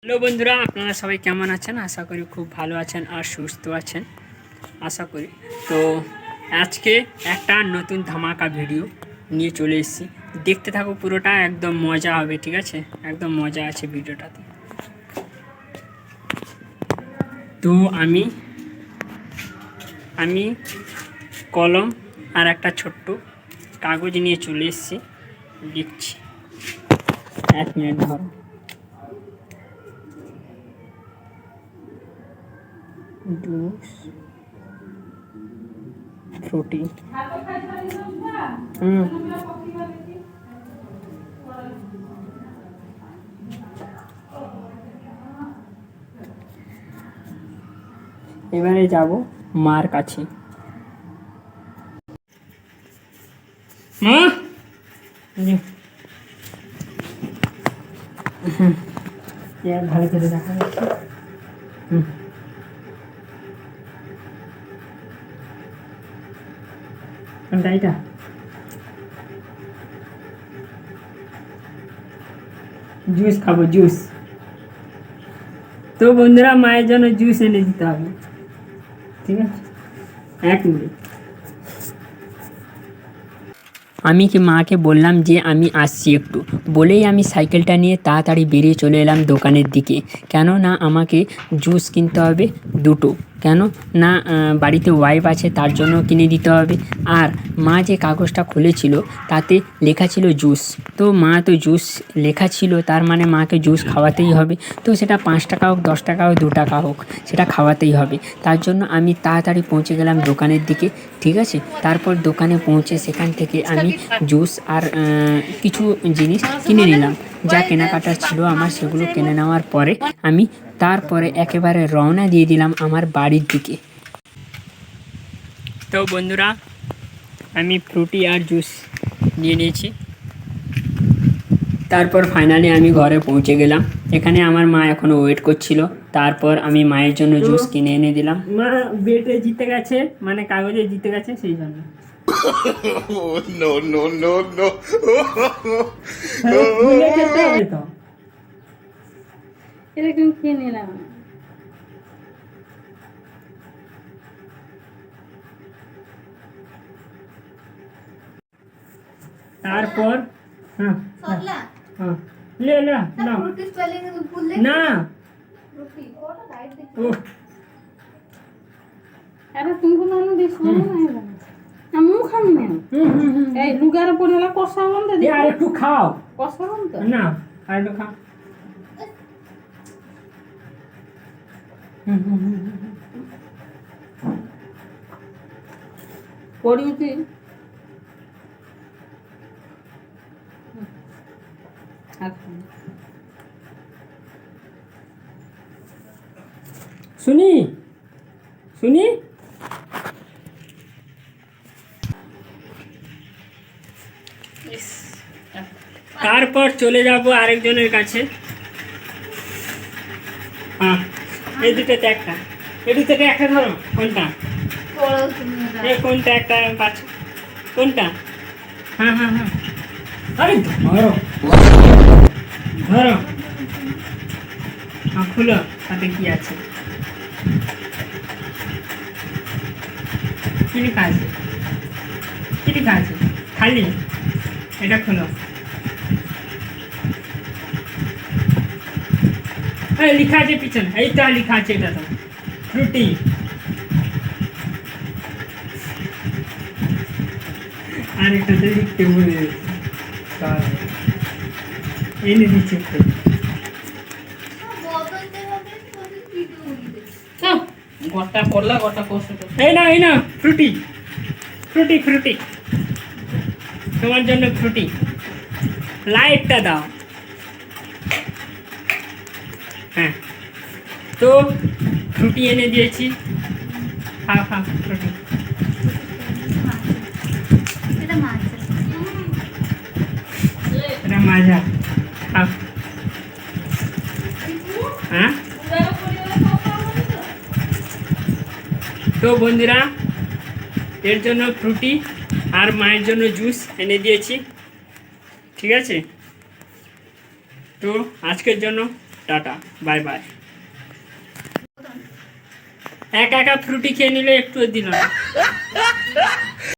Hello বন্ধুরা, আপনারা সবাই কেমন আছেন? আশা করি খুব ভালো আছেন আর সুস্থ আছেন আশা করি। তো আজকে একটা নতুন ধামাকা ভিডিও নিয়ে চলে এসেছি, দেখতে থাকো, পুরোটা একদম মজা হবে, ঠিক আছে? একদম মজা আছে ভিডিওটাতে। তো আমি কলম আর একটা ছোট্ট কাগজ নিয়ে চলে এসেছি, লিখছি। 1 মিনিট ধরো। জুস ফ্রুটি। এবারে যাব মার কাছে। মা, ভালো করে দেখা যাচ্ছে। এটা জুস খাবো, জুস। তো বন্ধুরা, মায়ের জন্য জুস এনে দিতে হবে, ঠিক আছে? 1 মিনিট। আমি মাকে বললাম যে আমি আসছি একটু, বলেই আমি সাইকেলটা নিয়ে তাড়াতাড়ি বেরিয়ে চলে এলাম দোকানের দিকে। কেননা আমাকে জুস কিনতে হবে 2টো, কেন না বাড়িতে ওয়াইফ আছে, তার জন্য কিনে দিতে হবে। আর মা যে কাগজটা খুলেছিল তাতে লেখা ছিল জুস। তো মা তো জুস লেখা ছিল, তার মানে মাকে জুস খাওয়াতেই হবে। তো সেটা 5 টাকা হোক, 10 টাকা হোক, 2 টাকা হোক, সেটা খাওয়াতেই হবে। তার জন্য আমি তাড়াতাড়ি পৌঁছে গেলাম দোকানের দিকে, ঠিক আছে? তারপর দোকানে পৌঁছে সেখান থেকে আমি জুস আর কিছু জিনিস কিনে নিলাম। যা কেনাকাটা ছিল আমার, সেগুলো কিনে নেওয়ার পরে আমি তারপরে একেবারে রওনা দিয়ে দিলাম আমার বাড়ির দিকে। তো বন্ধুরা, আমি ফ্রুটি আর জুস নিয়ে নিয়েছি। তারপর ফাইনালি আমি ঘরে পৌঁছে গেলাম। এখানে আমার মা এখনো ওয়েট করছিল। তারপর আমি মায়ের জন্য জুস কিনে এনে দিলাম। মা বেটে জিতে গেছে, মানে কাগজে জিতে গেছে, সেই জন্য। এরকম খেয়ে নিলাম। তারপর ले ले ना ना আরে তুমি কোন আনো দিছ না আমু খাম না এই লুগার পড়লা কষা বন্ধ দে আর একটু খাও, কষা বন্ধ না আর একটু খাও। পড়িউতি শুনি শুনি। তারপর চলে যাব আরেকজনের কাছে। হ্যাঁ, এই দুটোতে একটা, এই দুটোতে একটা ধরো। কোনটা? এই কোনটা একটা পাচ্ছ? কোনটা? হ্যাঁ হ্যাঁ হ্যাঁ, আরে ধরো ধরো। হ্যাঁ, খুলো, তাতে কি আছে? কি লেখা আছে? কি লেখা আছে? খালি এটা খুলো। এই লেখা আছে পিছনে, এইটা লেখা আছে, এটা তো ফ্রুটি। আর এটাতে লিখতে ভুলে গেছি, এনে দিচ্ছি একটু। গটা পড়লা গটা কষ্ট এই না ফ্রুটি, ফ্রুটি ফ্রুটি, তোমার জন্য ফ্রুটি। লাইটটা দাও। হ্যাঁ, তো ফ্রুটি এনে দিয়েছি, খাও খাও ফ্রুটি। এটা মাজা, খাও। হ্যাঁ, তো বন্ধুরা, এর জন্য ফ্রুটি আর মায়ের জন্য জুস এনে দিয়েছি, ঠিক আছে? তো আজকের জন্য টাটা, বাই বাই। একা একা ফ্রুটি খেয়ে নিলে একটু দিল না।